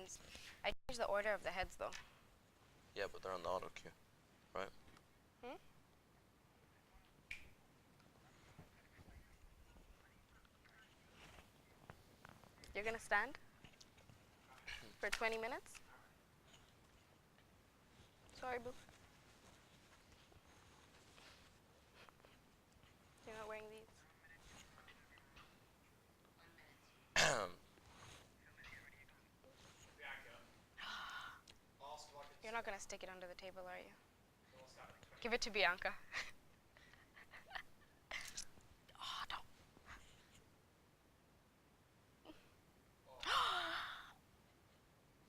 names. I changed the order of the heads, though. Yeah, but they're on the auto cue, right? Hmm? You're gonna stand for 20 minutes? Sorry, boo. You're not wearing these. You're not gonna stick it under the table, are you? Give it to Bianca. Oh, don't.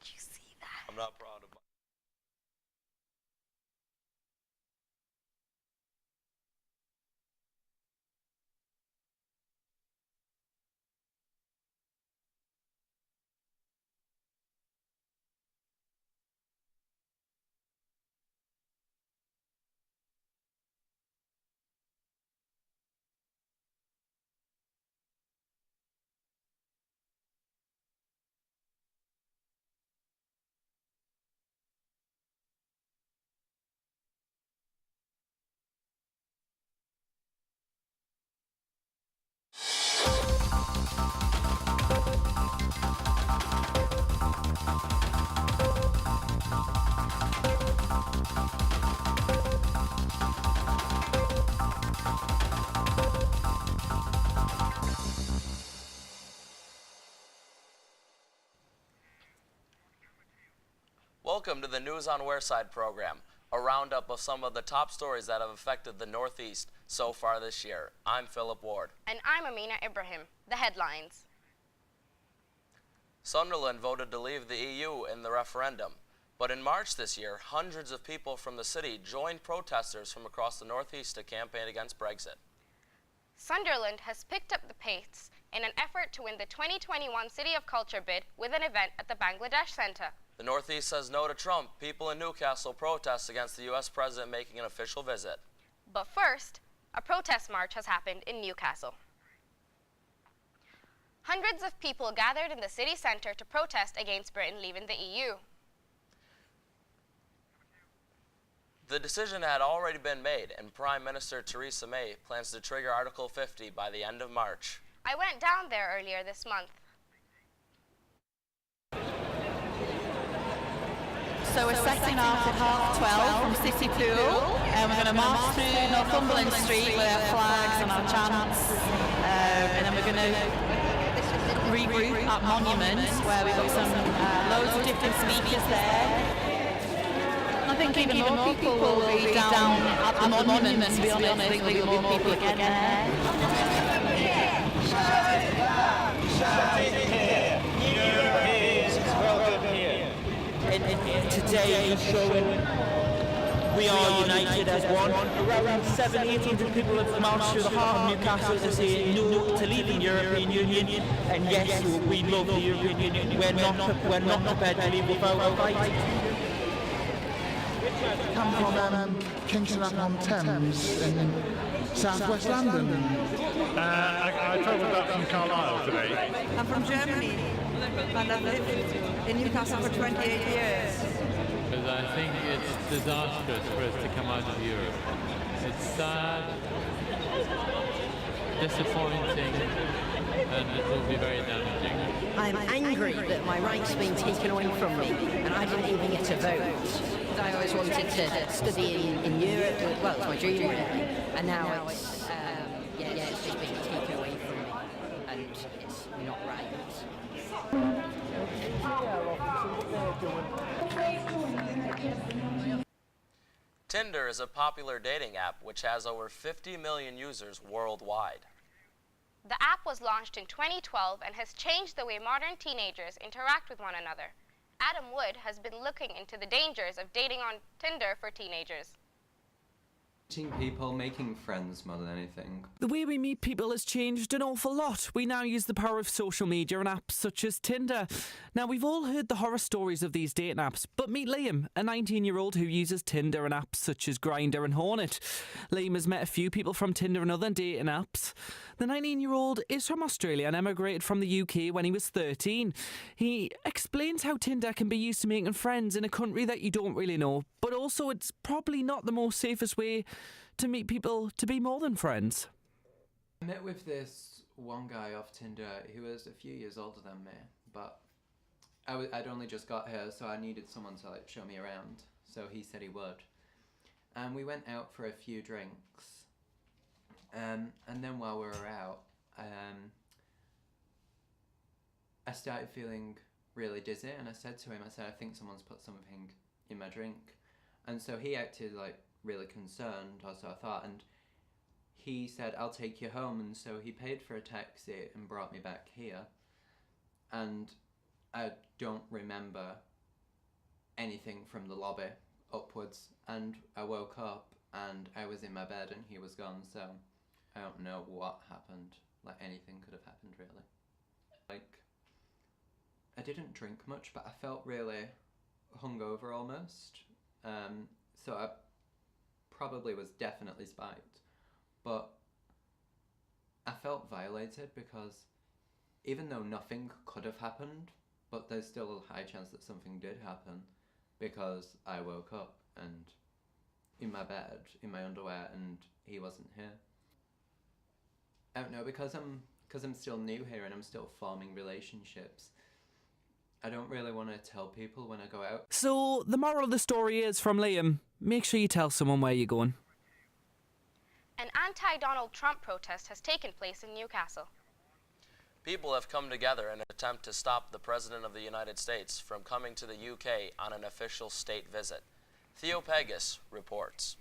Did you see that? I'm not proud of my... Welcome to the News on Wearside program, a roundup of some of the top stories that have affected the Northeast so far this year. I'm Philip Ward. And I'm Amina Ibrahim. The headlines. Sunderland voted to leave the EU in the referendum, but in March this year, hundreds of people from the city joined protesters from across the Northeast to campaign against Brexit. Sunderland has picked up the pace in an effort to win the 2021 City of Culture bid with an event at the Bangladesh Centre. The Northeast says no to Trump. People in Newcastle protest against the U.S. president making an official visit. But first, a protest march has happened in Newcastle. Hundreds of people gathered in the city centre to protest against Britain leaving the EU. The decision had already been made, and Prime Minister Theresa May plans to trigger Article 50 by the end of March. I went down there earlier this month. So we're setting off at 12:30 from City Pool, and we're going to march through Northumberland Street with our flags and our chants, and then we're going to regroup at Monument, where we've got some loads of different speakers there. I think even more people will be down at the Monument, to be honest. I think there'll be more people again there. Shout it here, Europe is welcome here. Today is showing we are united as one. Around 700-800 people have marched through the heart of Newcastle to say no to leaving the European Union. And yes, we love the European Union. We're not prepared to leave without a fight. Come from Kingston upon Thames in southwest London. I travelled up from Carlisle today. I'm from Germany, and I've lived in Newcastle for 28 years. Because I think it's disastrous for us to come out of Europe. It's sad, disappointing, and it will be very damaging. I'm angry that my rights have been taken away from me, and I didn't even get to vote. I always wanted to study in Europe. Well, it's my dream, really. And now it's just being taken away from me, and it's not right. Tinder is a popular dating app which has over 50 million users worldwide. The app was launched in 2012 and has changed the way modern teenagers interact with one another. Adam Wood has been looking into the dangers of dating on Tinder for teenagers. Meeting people, making friends more than anything. The way we meet people has changed an awful lot. We now use the power of social media and apps such as Tinder. Now, we've all heard the horror stories of these dating apps, but meet Liam, a 19-year-old who uses Tinder and apps such as Grindr and Hornet. Liam has met a few people from Tinder and other dating apps. The 19-year-old is from Australia and emigrated from the UK when he was 13. He explains how Tinder can be used to making friends in a country that you don't really know, but also it's probably not the most safest way to meet people to be more than friends. I met with this one guy off Tinder who was a few years older than me, but I'd only just got here, so I needed someone to show me around, so he said he would. And we went out for a few drinks, and then while we were out, I started feeling really dizzy, and I said to him, I think someone's put something in my drink. And so he acted really concerned, or so I thought, and he said, I'll take you home, and so he paid for a taxi and brought me back here. And I don't remember anything from the lobby upwards, and I woke up and I was in my bed and he was gone, so I don't know what happened. Anything could have happened, really. I didn't drink much, but I felt really hungover almost, so I probably was definitely spiked, but I felt violated because even though nothing could have happened, but there's still a high chance that something did happen because I woke up and in my bed, in my underwear, and he wasn't here. I don't know, because I'm still new here and I'm still forming relationships, I don't really want to tell people when I go out. So, the moral of the story is, from Liam, make sure you tell someone where you're going. An anti-Donald Trump protest has taken place in Newcastle. People have come together in an attempt to stop the President of the United States from coming to the UK on an official state visit. Theo Pegas reports.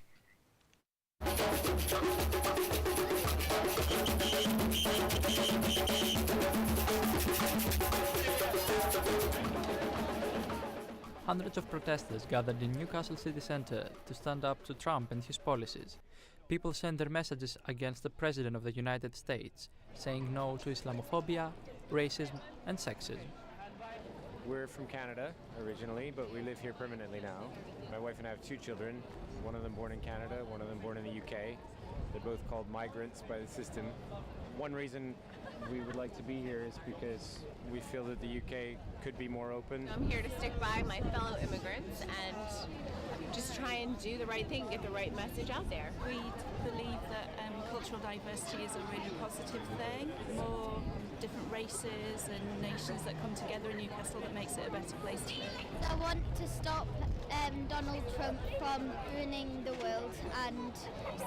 Hundreds of protesters gathered in Newcastle city centre to stand up to Trump and his policies. People sent their messages against the President of the United States, saying no to Islamophobia, racism and sexism. We're from Canada originally, but we live here permanently now. My wife and I have 2 children, one of them born in Canada, one of them born in the UK. They're both called migrants by the system. One reason we would like to be here is because we feel that the UK could be more open. I'm here to stick by my fellow immigrants and just try and do the right thing, get the right message out there. We believe that cultural diversity is a really positive thing. More different races and nations that come together in Newcastle that makes it a better place to live. I want to stop Donald Trump from ruining the world and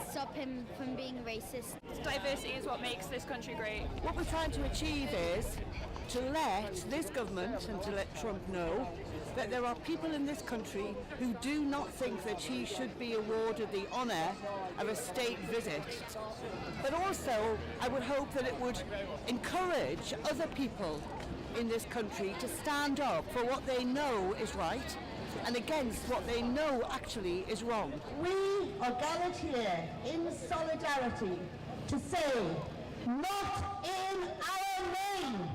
stop him from being racist. Diversity is what makes this country great. What we're trying to achieve is to let this government and to let Trump know that there are people in this country who do not think that he should be awarded the honour of a state visit. But also, I would hope that it would encourage other people in this country to stand up for what they know is right and against what they know actually is wrong. We are gathered here in solidarity to say, not in our name.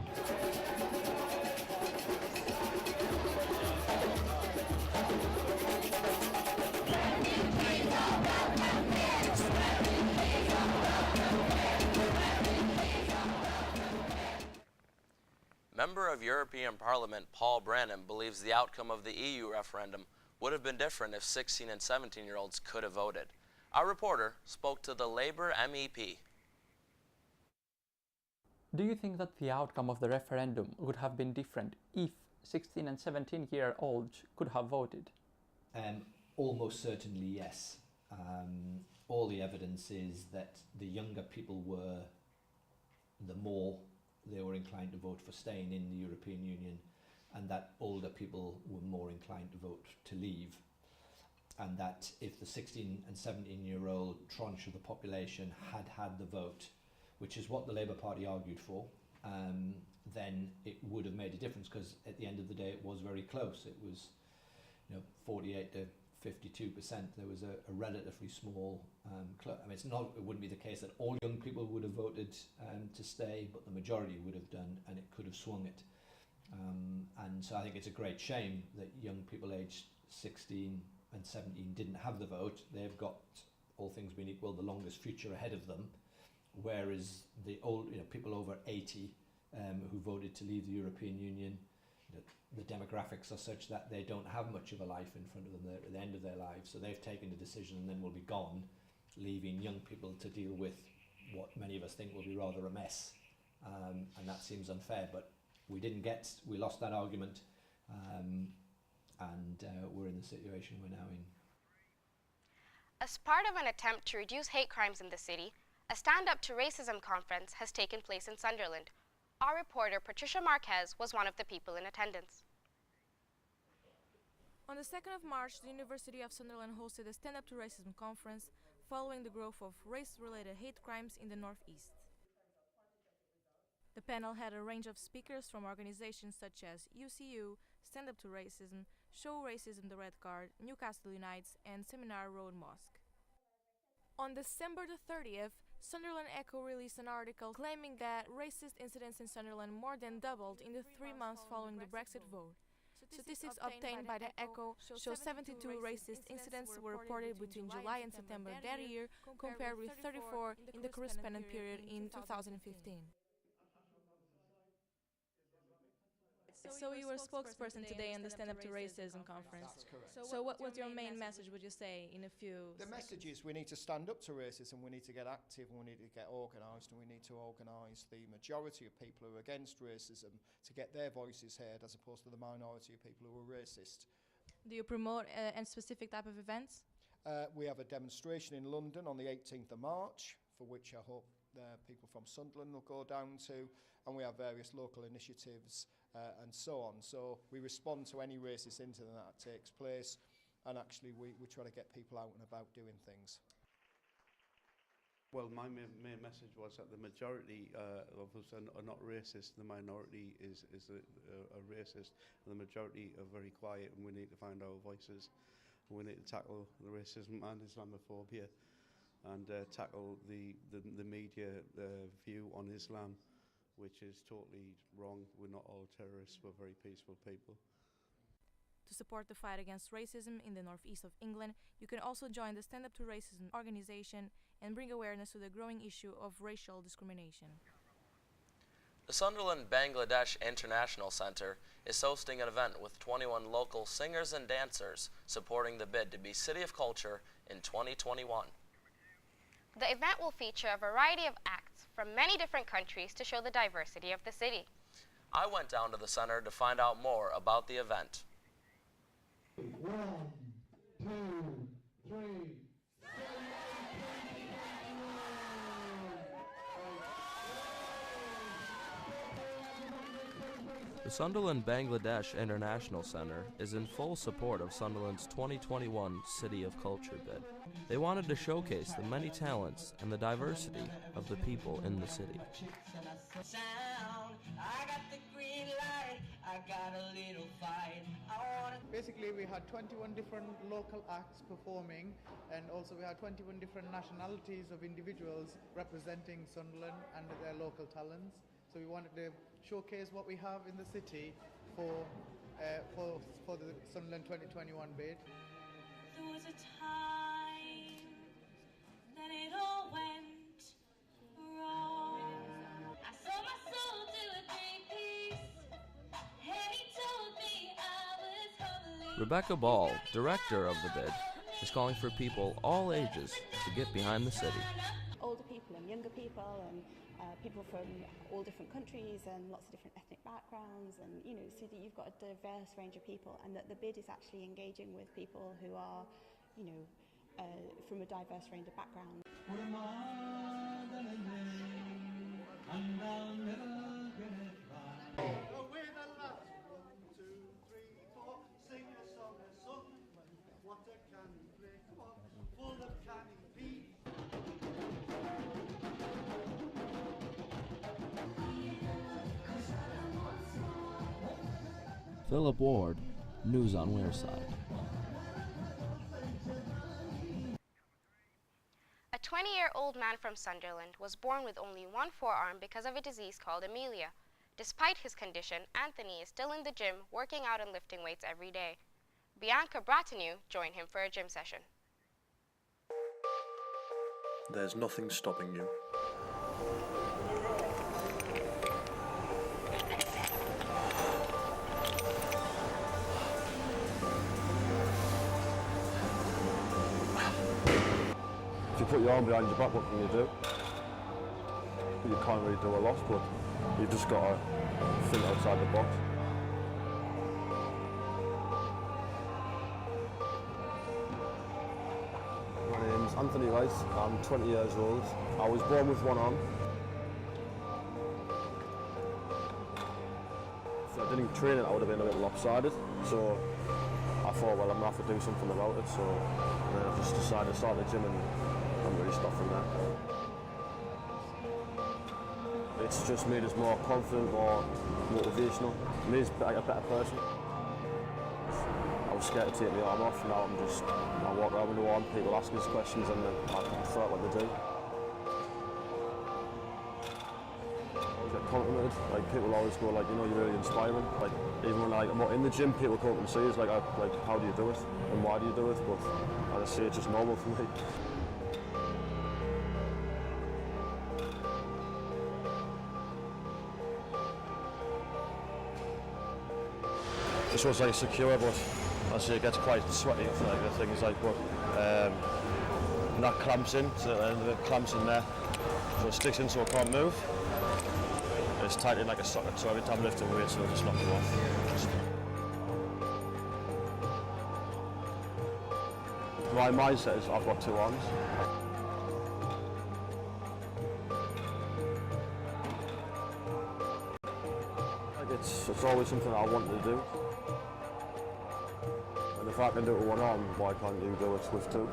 Member of European Parliament Paul Brannan believes the outcome of the EU referendum would have been different if 16 and 17-year-olds could have voted. Our reporter spoke to the Labour MEP. Do you think that the outcome of the referendum would have been different if 16 and 17-year-olds could have voted? Almost certainly yes. All the evidence is that the younger people were, the more they were inclined to vote for staying in the European Union, and that older people were more inclined to vote to leave. And that if the 16 and 17-year-old tranche of the population had had the vote, which is what the Labour Party argued for, then it would have made a difference, because at the end of the day it was very close. It was 48 to 52%. There was a relatively small club. I mean, it wouldn't be the case that all young people would have voted to stay, but the majority would have done, and it could have swung it. And so I think it's a great shame that young people aged 16 and 17 didn't have the vote. They've got, all things being equal, the longest future ahead of them, whereas the old, people over 80 who voted to leave the European Union, the demographics are such that they don't have much of a life in front of them. They're at the end of their lives, so they've taken a decision and then will be gone, leaving young people to deal with what many of us think will be rather a mess, and that seems unfair. But we lost that argument, and we're in the situation we're now in. As part of an attempt to reduce hate crimes in the city, a Stand Up to Racism conference has taken place in Sunderland. Our reporter, Patricia Marquez, was one of the people in attendance. On the 2nd of March, the University of Sunderland hosted a Stand Up to Racism conference following the growth of race-related hate crimes in the Northeast. The panel had a range of speakers from organizations such as UCU, Stand Up to Racism, Show Racism the Red Card, Newcastle Unites, and Seminar Road Mosque. On December the 30th, Sunderland Echo released an article claiming that racist incidents in Sunderland more than doubled in the 3 months following the Brexit vote. Statistics obtained by the Echo show 72 racist incidents were reported between July and September that year, compared with 34 in the corresponding period in 2015. So you were a spokesperson today in the Stand Up to Racism conference. That's correct. So what was your main message, would you say, in a few The message is we need to stand up to racism, we need to get active, and we need to get organised, and we need to organise the majority of people who are against racism to get their voices heard as opposed to the minority of people who are racist. Do you promote a specific type of events? We have a demonstration in London on the 18th of March, for which I hope people from Sunderland will go down to, and we have various local initiatives and so on. So we respond to any racist incident that takes place, and actually we try to get people out and about doing things. Well, my main message was that the majority of us are not racist, the minority is a racist, and the majority are very quiet, and we need to find our voices, and we need to tackle the racism and Islamophobia, and tackle the media view on Islam, which is totally wrong. We're not all terrorists, we're very peaceful people. To support the fight against racism in the northeast of England, you can also join the Stand Up to Racism organization and bring awareness to the growing issue of racial discrimination. The Sunderland Bangladesh International Centre is hosting an event with 21 local singers and dancers supporting the bid to be City of Culture in 2021. The event will feature a variety of acts from many different countries to show the diversity of the city. I went down to the center to find out more about the event. 1, 2, 3. The Sunderland Bangladesh International Centre is in full support of Sunderland's 2021 City of Culture bid. They wanted to showcase the many talents and the diversity of the people in the city. Basically, we had 21 different local acts performing, and also we had 21 different nationalities of individuals representing Sunderland and their local talents. So we wanted to showcase what we have in the city for the Sunderland 2021 bid. There was a time that it all went wrong. I saw my soul do a three-piece, and he told me I was holy. Rebecca Ball, director of the bid, is calling for people all ages to get behind the city. Older people and younger people and people from all different countries and lots of different ethnic backgrounds, and so that you've got a diverse range of people, and that the bid is actually engaging with people who are from a diverse range of backgrounds. Philip Ward, News on Wearside. old man from Sunderland was born with only one forearm because of a disease called amelia. Despite his condition, Anthony is still in the gym working out and lifting weights every day. Bianca Bratanu joined him for a gym session. There's nothing stopping you. If you put your arm behind your back, what can you do? You can't really do a lot, but you've just got to think outside the box. My name's Anthony Wright, I'm 20 years old. I was born with one arm. If I didn't train it, I would have been a bit lopsided. So I thought, well, I'm going to have to do something about it. So then I just decided to start the gym and I'm really stopped from there. It's just made us more confident, more motivational. It made us like a better person. I was scared to take my arm off, now I walk around with no arm, people ask us questions and then I can throw out what they do. I always get complimented, like people always go like, you know, you're really inspiring. Like even when I'm not in the gym, people come up and say, it's like how do you do it and why do you do it? But as I say, it's just normal for me. This was like secure, but as it gets quite sweaty, like the things like, but and that clamps in, so the end of it clamps in there, so it sticks in so I can't move. It's tight in like a socket, so every time I'm lifting weights, it'll just knock them off. My mindset is I've got two arms. Like it's always something I wanted to do. And if I can do it with one arm, why can't you do it with two?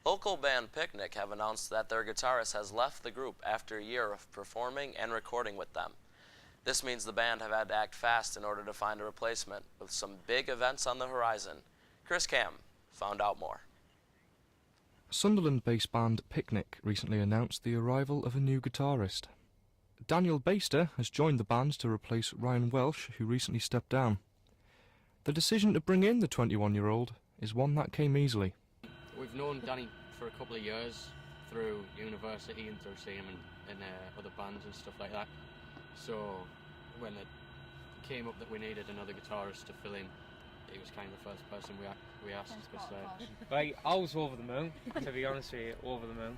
Local band Picnic have announced that their guitarist has left the group after a year of performing and recording with them. This means the band have had to act fast in order to find a replacement, with some big events on the horizon. Chris Cam found out more. Sunderland-based band Picnic recently announced the arrival of a new guitarist. Daniel Baster has joined the band to replace Ryan Welsh, who recently stepped down. The decision to bring in the 21-year-old is one that came easily. We've known Danny for a couple of years through university and through seeing him in other bands and stuff like that. So when it came up that we needed another guitarist to fill in, he was kind of the first person we asked. Right, I was over the moon, to be honest with you, over the moon.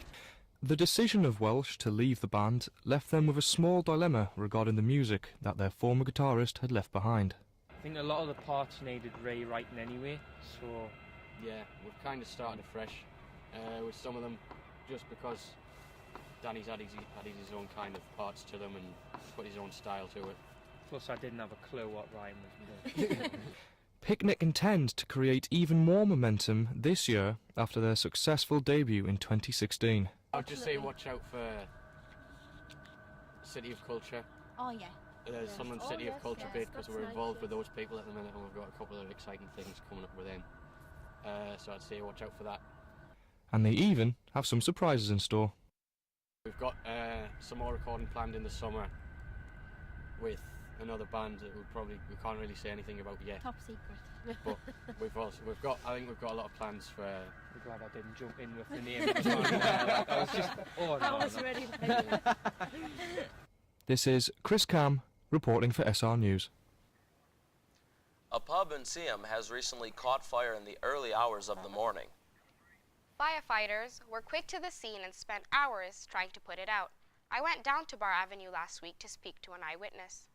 The decision of Welsh to leave the band left them with a small dilemma regarding the music that their former guitarist had left behind. I think a lot of the parts needed rewriting anyway, so... Yeah, we've kind of started afresh with some of them, just because Danny's added his own kind of parts to them and put his own style to it. Plus I didn't have a clue what Ryan was doing. Picnic intend to create even more momentum this year after their successful debut in 2016. I'd just say watch out for City of Culture. Oh yeah. Sunderland City of Culture bit, because we're involved with those people at the minute and we've got a couple of exciting things coming up with them. So I'd say watch out for that. And they even have some surprises in store. We've got some more recording planned in the summer with another band that we can't really say anything about yet. Top secret. But I think we've got a lot of plans for. I'm glad I didn't jump in with the name of the band. I was just. Oh no. I was ready. This is Chris Cam reporting for SR News. A pub in Seaham has recently caught fire in the early hours of the morning. Firefighters were quick to the scene and spent hours trying to put it out. I went down to Bar Avenue last week to speak to an eyewitness.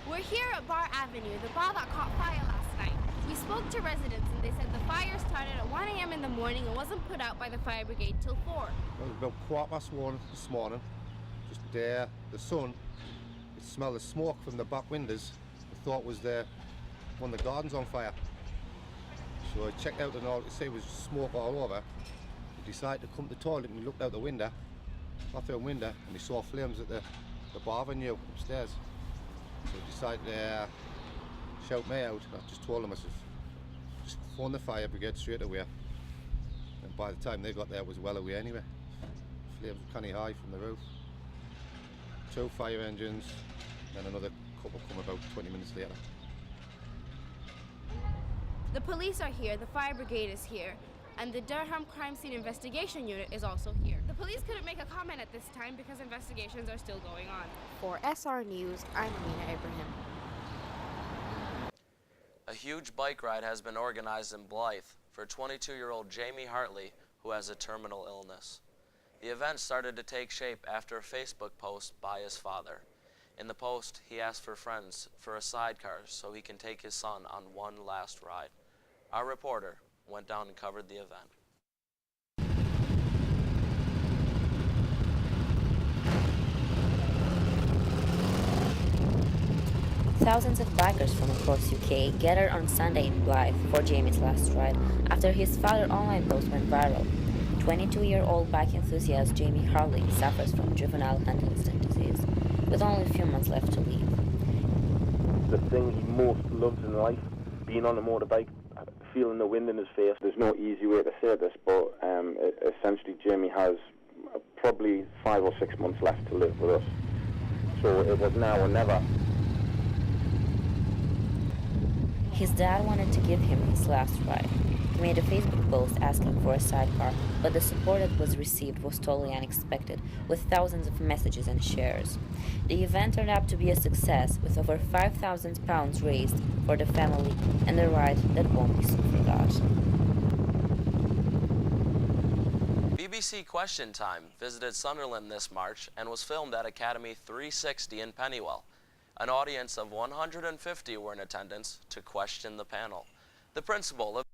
We're here at Bar Avenue, the bar that caught fire last night. We spoke to residents and they said the fire started at 1 a.m. in the morning and wasn't put out by the fire brigade till 4. Well, it was about 1:15 this morning. Just there, the sun. You smell the smoke from the back windows. I thought was one of the gardens on fire. So I checked out and all I see was smoke all over. I decided to come to the toilet and we looked out the window, bathroom window, and we saw flames at the Bar Avenue upstairs. So I decided to shout me out. I just told them, I said, just phoned the fire brigade straight away. And by the time they got there, it was well away anyway. Flames were kind of high from the roof. 2 fire engines, then another couple come about 20 minutes later. The police are here, the fire brigade is here, and the Durham Crime Scene Investigation Unit is also here. The police couldn't make a comment at this time because investigations are still going on. For SR News, I'm Amina Ibrahim. A huge bike ride has been organized in Blythe for 22-year-old Jamie Hartley, who has a terminal illness. The event started to take shape after a Facebook post by his father. In the post, he asked for friends for a sidecar so he can take his son on one last ride. Our reporter went down and covered the event. Thousands of bikers from across UK gathered on Sunday in Blythe for Jamie's last ride after his father's online post went viral. 22-year-old bike enthusiast Jamie Hartley suffers from juvenile Huntington disease, with only a few months left to live. The thing he most loves in life, being on a motorbike, feeling the wind in his face. There's no easy way to say this, but essentially Jamie has probably 5 or 6 months left to live with us. So it was now or never. His dad wanted to give him his last ride. He made a Facebook post asking for a sidecar, but the support that was received was totally unexpected, with thousands of messages and shares. The event turned out to be a success, with over £5,000 raised for the family and a ride that won't be soon forgotten. BBC Question Time visited Sunderland this March and was filmed at Academy 360 in Pennywell. An audience of 150 were in attendance to question the panel. The principal of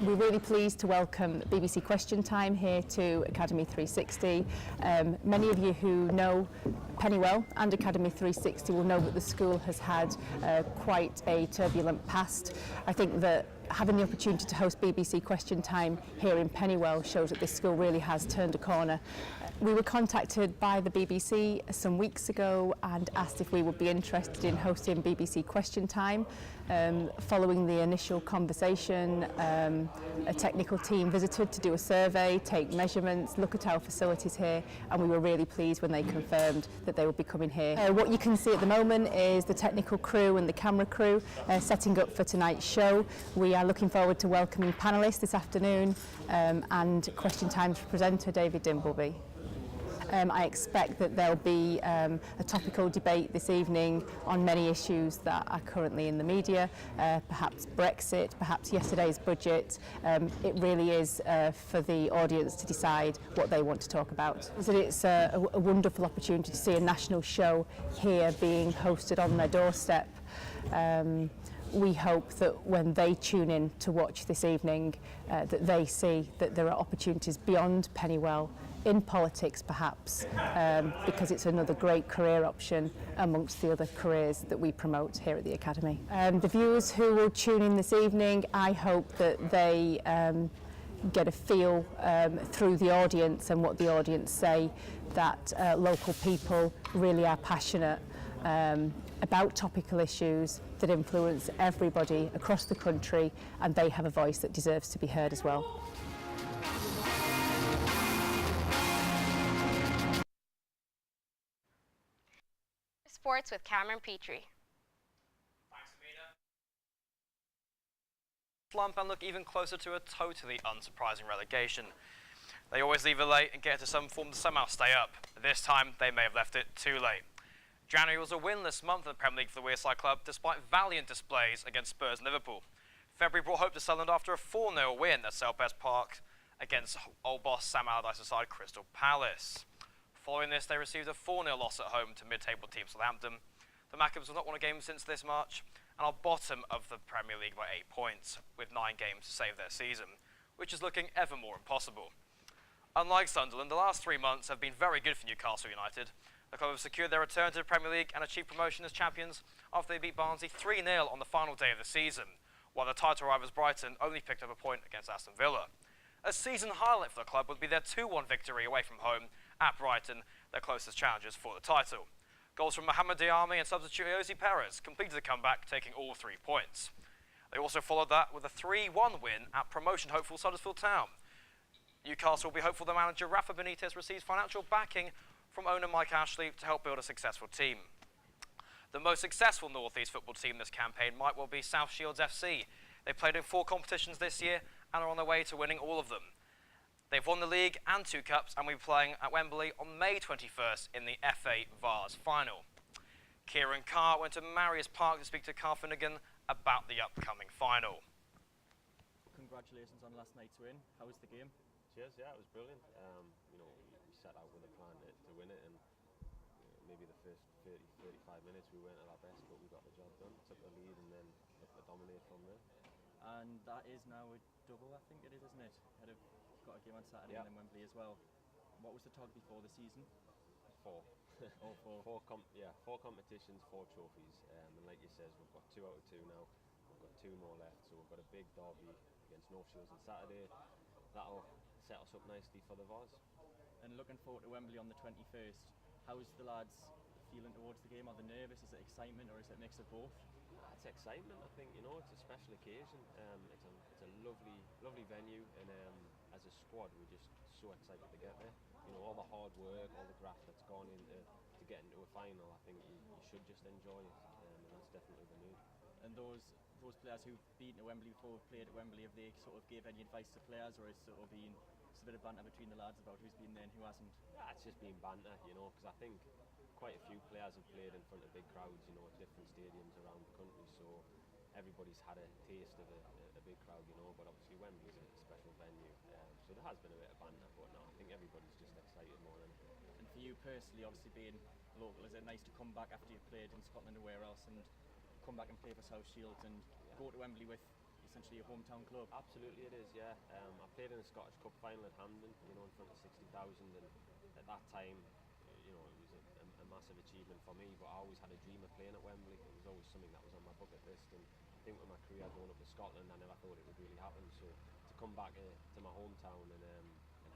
We're really pleased to welcome BBC Question Time here to Academy 360. Many of you who know Pennywell and Academy 360 will know that the school has had quite a turbulent past. I think that having the opportunity to host BBC Question Time here in Pennywell shows that this school really has turned a corner. We were contacted by the BBC some weeks ago and asked if we would be interested in hosting BBC Question Time. Following the initial conversation, a technical team visited to do a survey, take measurements, look at our facilities here, and we were really pleased when they confirmed that they would be coming here. What you can see at the moment is the technical crew and the camera crew setting up for tonight's show. We are looking forward to welcoming panellists this afternoon and Question Time's presenter David Dimbleby. I expect that there'll be a topical debate this evening on many issues that are currently in the media, perhaps Brexit, perhaps yesterday's budget. It really is for the audience to decide what they want to talk about. So it's a wonderful opportunity to see a national show here being hosted on their doorstep. We hope that when they tune in to watch this evening, that they see that there are opportunities beyond Pennywell, in politics perhaps, because it's another great career option amongst the other careers that we promote here at the Academy. The viewers who will tune in this evening, I hope that they get a feel through the audience and what the audience say that local people really are passionate about topical issues that influence everybody across the country, and they have a voice that deserves to be heard as well. Sports with Cameron Petrie. Slump and look even closer to a totally unsurprising relegation. They always leave it late and get into some form to somehow stay up. This time, they may have left it too late. January was a winless month in the Premier League for the Wearside club, despite valiant displays against Spurs and Liverpool. February brought hope to Sunderland after a 4-0 win at Selhurst Park against old boss Sam Allardyce's side Crystal Palace. Following this, they received a 4-0 loss at home to mid-table team Southampton. The Maccabees have not won a game since this March and are bottom of the Premier League by 8 points, with 9 games to save their season, which is looking ever more impossible. Unlike Sunderland, the last 3 months have been very good for Newcastle United. The club have secured their return to the Premier League and achieved promotion as champions after they beat Barnsley 3-0 on the final day of the season, while the title rivals Brighton only picked up a point against Aston Villa. A season highlight for the club would be their 2-1 victory away from home at Brighton, their closest challengers for the title. Goals from Mohamed Diame and substitute Jose Perez completed the comeback, taking all 3 points. They also followed that with a 3-1 win at promotion hopeful Huddersfield Town. Newcastle will be hopeful the manager Rafa Benitez receives financial backing from owner Mike Ashley to help build a successful team. The most successful North East football team this campaign might well be South Shields FC. They played in 4 competitions this year and are on their way to winning all of them. They've won the league and 2 cups and will be playing at Wembley on May 21st in the FA Vase final. Kieran Carr went to Marius Park to speak to Carl Finnegan about the upcoming final. Congratulations on last night's win. How was the game? Cheers, yeah, it was brilliant. You know, we set out with a plan to win it, and maybe the first 30-35 minutes we weren't at our best, but we got the job done, took the lead and then looked to dominate from there. And that is now a double, I think it is, isn't it? Got a game on Saturday and then Wembley as well. What was the target before the season? 4. All 4. 4 competitions, 4 trophies. And like you said, we've got 2 out of 2 now. We've got 2 more left, so we've got a big derby against North Shields on Saturday. That'll set us up nicely for the Vase. And looking forward to Wembley on the 21st, how's the lads feeling towards the game? Are they nervous? Is it excitement or is it a mix of both? It's excitement, I think. You know, it's a special occasion. It's a lovely venue, and as a squad, we're just so excited to get there. You know, all the hard work, all the graft that's gone into getting to a final, I think you should just enjoy it, and that's definitely the mood. And those players who've been to Wembley before, played at Wembley, have they sort of gave any advice to players, or has it sort of been just a bit of banter between the lads about who's been there and who hasn't? Yeah, it's just been banter, you know, because I think quite a few players have played in front of big crowds, you know, at different stadiums around the country, so everybody's had a taste of a big crowd, you know, but obviously Wembley's a special venue, so there has been a bit of banter, but no, I think everybody's just excited more than anything. And for you personally, obviously being local, is it nice to come back after you've played in Scotland or where else and come back and play for South Shields and go to Wembley with essentially your hometown club? Absolutely it is, yeah. I played in the Scottish Cup final at Hampden, you know, in front of 60,000, and at that time, you know, it was a massive achievement for me, but I always had a dream of playing at Wembley. It was always something that was on my bucket list, and I think with my career going up to Scotland, I never thought it would really happen, so to come back to my hometown and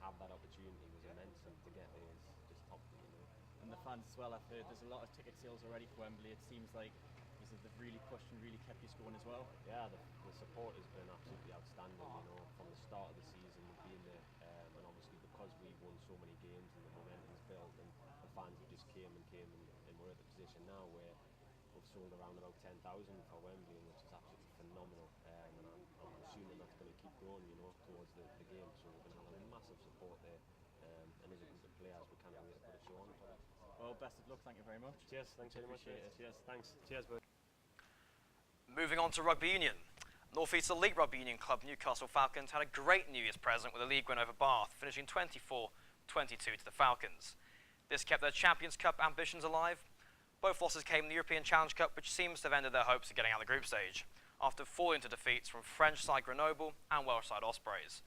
have that opportunity was immense, and to get there is just top, you know. And the fans as well, I've heard there's a lot of ticket sales already for Wembley. It seems like they've really pushed and really kept you going as well. Yeah, the support has been absolutely outstanding, you know, from the start of the season being there, and obviously because we've won so many games and the momentum's built, and the fans have just came and we're at the position now where we've sold around about 10,000 for Wembley, which is absolutely phenomenal, and I'm assuming that's going to keep growing, you know, towards the game, so we're going to have a massive support there, and as a group of players we can't wait to put a show on. Well, best of luck, thank you very much. Cheers, thanks very much. Cheers, thanks. Cheers, bud. Moving on to Rugby Union. North East Elite Rugby Union club Newcastle Falcons had a great New Year's present with a league win over Bath, finishing 24-22 to the Falcons. This kept their Champions Cup ambitions alive. Both losses came in the European Challenge Cup, which seems to have ended their hopes of getting out of the group stage, after falling to defeats from French side Grenoble and Welsh side Ospreys.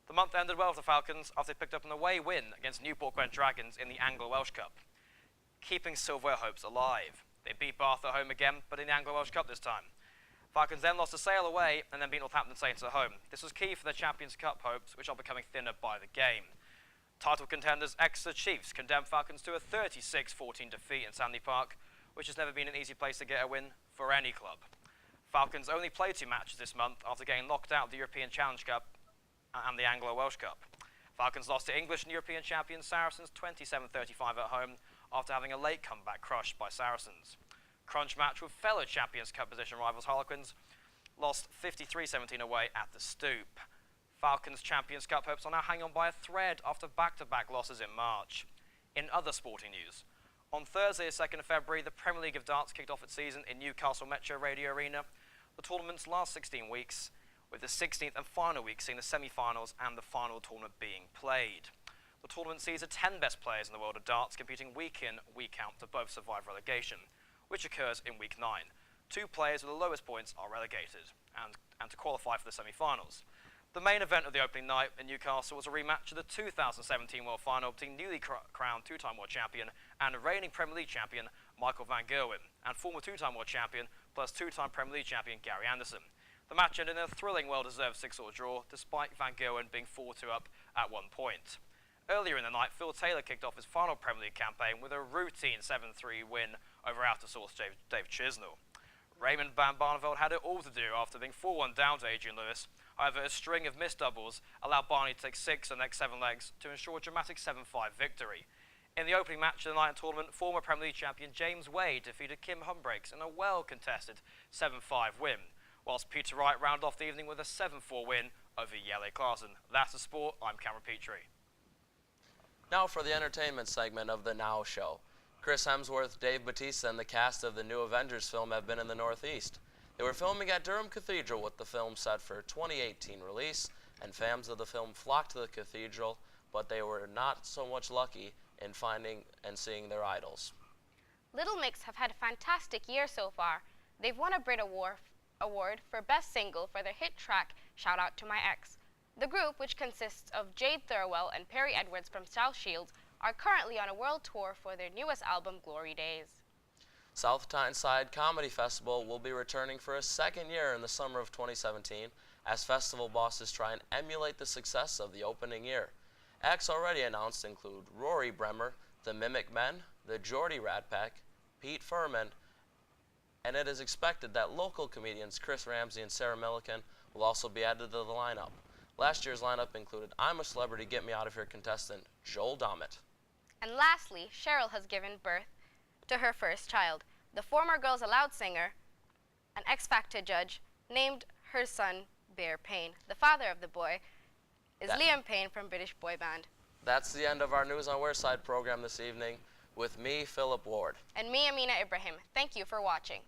The month ended well for the Falcons after they picked up an away win against Newport Gwent Dragons in the Anglo-Welsh Cup, keeping silverware hopes alive. They beat Bath at home again, but in the Anglo-Welsh Cup this time. Falcons then lost to Sale away and then beat Northampton Saints at home. This was key for their Champions Cup hopes, which are becoming thinner by the game. Title contenders Exeter Chiefs condemned Falcons to a 36-14 defeat in Sandy Park, which has never been an easy place to get a win for any club. Falcons only played 2 matches this month after getting knocked out of the European Challenge Cup and the Anglo-Welsh Cup. Falcons lost to English and European champions Saracens 27-35 at home after having a late comeback crushed by Saracens. Crunch match with fellow Champions Cup position rivals Harlequins lost 53-17 away at the Stoop. Falcons Champions Cup hopes are now hanging on by a thread after back-to-back losses in March. In other sporting news, on Thursday, the 2nd of February, the Premier League of Darts kicked off its season in Newcastle Metro Radio Arena. The tournament's last 16 weeks, with the 16th and final week seeing the semi-finals and the final tournament being played. The tournament sees the 10 best players in the world of darts competing week in, week out to both survive relegation, which occurs in week 9. 2 players with the lowest points are relegated, and to qualify for the semi-finals. The main event of the opening night in Newcastle was a rematch of the 2017 World Final between newly crowned 2-time world champion and reigning Premier League champion Michael van Gerwen and former 2-time world champion plus 2-time Premier League champion Gary Anderson. The match ended in a thrilling, well-deserved 6-all draw, despite van Gerwen being 4-2 up at one point. Earlier in the night, Phil Taylor kicked off his final Premier League campaign with a routine 7-3 win over out-of-sorts Dave Chisnell. Raymond Van Barneveld had it all to do after being 4-1 down to Adrian Lewis. However, a string of missed doubles allowed Barney to take 6 of the next 7 legs to ensure a dramatic 7-5 victory. In the opening match of the night tournament, former Premier League champion James Wade defeated Kim Humbrakes in a well-contested 7-5 win, whilst Peter Wright rounded off the evening with a 7-4 win over Yele Clarkson. That's the sport. I'm Cameron Petrie. Now for the entertainment segment of the Now Show. Chris Hemsworth, Dave Bautista, and the cast of the new Avengers film have been in the Northeast. They were filming at Durham Cathedral with the film set for 2018 release, and fans of the film flocked to the cathedral, but they were not so much lucky in finding and seeing their idols. Little Mix have had a fantastic year so far. They've won a Brit Award for Best Single for their hit track, Shout Out to My Ex. The group, which consists of Jade Thirlwell and Perry Edwards from South Shields, are currently on a world tour for their newest album, Glory Days. South Tyneside Comedy Festival will be returning for a second year in the summer of 2017 as festival bosses try and emulate the success of the opening year. Acts already announced include Rory Bremer, the Mimic Men, the Geordie Rat Pack, Pete Furman, and it is expected that local comedians Chris Ramsey and Sarah Milliken will also be added to the lineup. Last year's lineup included I'm a Celebrity, Get Me Out of Here contestant Joel Dommett. And lastly, Cheryl has given birth to her first child. The former Girls Aloud singer, an X Factor judge, named her son Bear Payne. The father of the boy is Liam Payne from British boy band. That's the end of our News on Wearside program this evening with me, Philip Ward. And me, Amina Ibrahim. Thank you for watching.